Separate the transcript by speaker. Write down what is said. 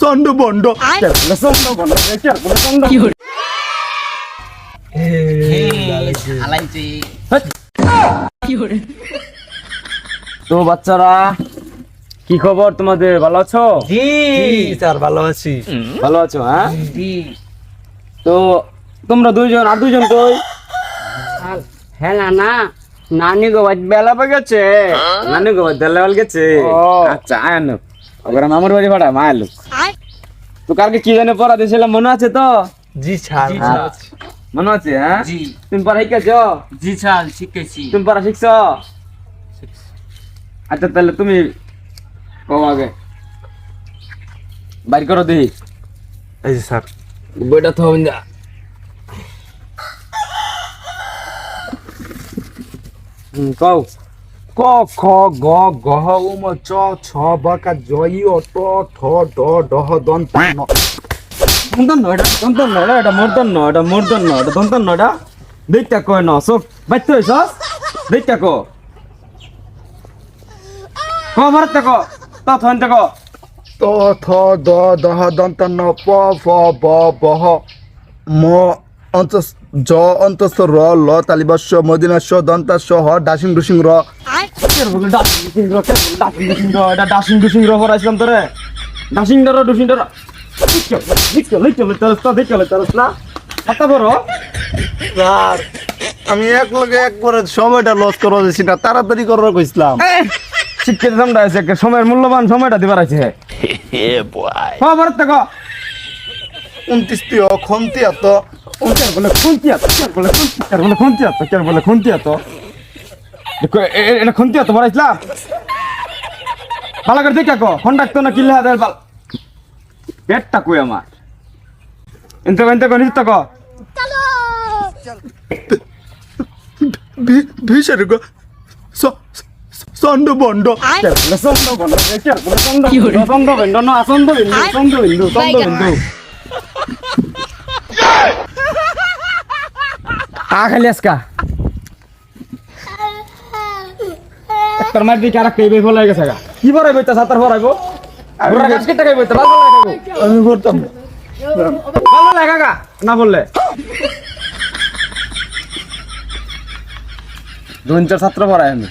Speaker 1: Chanda bond
Speaker 2: তো বাচ্চারা কি খবর তোমাদের, ভালো আছো?
Speaker 1: জি স্যার ভালো আছি।
Speaker 2: ভালো আছো? হ্যাঁ তো তোমরা দুইজন আর দুইজন কই?
Speaker 3: হ্যাঁ না নানি গো বেলা পে গেছে।
Speaker 2: নানি গো দেলাল গেছে। আচ্ছা আয়ানো ওরা মামুর বাড়ি ভাড়া মা এলো। তো কালকে কি জানে পড়া দিয়েছিলাম মনে আছে তো?
Speaker 1: জি স্যার
Speaker 2: মনে আছে? হ্যাঁ
Speaker 3: জি
Speaker 2: তুমি পড়া শিখেছো?
Speaker 3: জি স্যার শিখেছি।
Speaker 2: তুমি পড়া শিখছো? আচ্ছা তাহলে তুমি কও আগে বাইর করো দেখি
Speaker 1: এই যে স্যার
Speaker 2: বইটা তো হবে না। কও
Speaker 1: ক খ গ ঘ উম চ ছ বকা জই ও ট ঠ ড ডহ দন্ত ন।
Speaker 2: দন্তন নয় এটা, দন্তন নয় এটা, মূর্ধন্য নয় এটা, মূর্ধন্য নয় এটা, দন্তন নয় এটা। দেখটা কয় ন চোখ বাইতে হইছস, দেখটা কো ক ভারত ক ত থন ক
Speaker 1: ত থ দ দহ দন্ত ন প ফ ব বহ ম অন্ত জ অন্তস্থ র ল তালিবস্য মদিনাস্য দন্তাস্য হ ডাসিং ডুসিং র।
Speaker 2: এটা ডাসিং ডুসিং র করাইছিলাম তোরে, ডাসিং ডর ডুসিং ডর
Speaker 1: স্যার আমি এক লগে একবারে সময়টা লস করা যাচ্ছি না, তাড়াতাড়ি করার কইছিলাম।
Speaker 2: শিক্ষিত সময়ের মূল্যবান সময়টা দিবার আছে। ভারত ক
Speaker 1: 29 তীয় খন্তি এত
Speaker 2: বলে খুন্তি আতো, বলে খুন্তি আতো, বলে খুন্তি আতো, এটা খুন্তি আতো বলাইছিলাম। ভালো করে দেখে কো ফোন ডাকতো না কিল্লা হাতের বাল পেটটা কই আমার এনতে এনতে কো নিতে কো
Speaker 1: ভিসার গো সন্ড বন্ড
Speaker 2: বলে সন্দ বন্ধ বলে সন্দ বন্ধ না আসন্দ বিন্দু আ খালি আজকা তোর মার দিকে আর কইবে ভুলে গেছে গা কি বড়াইবো তা সাতার ভরাইবো ওরা গাছ কেটে খাইবো তা ভালো লাগাবো
Speaker 1: আমি করতাম
Speaker 2: ভালো লাগা গা না বললে দুই চার ছাত্র ভরাই আমি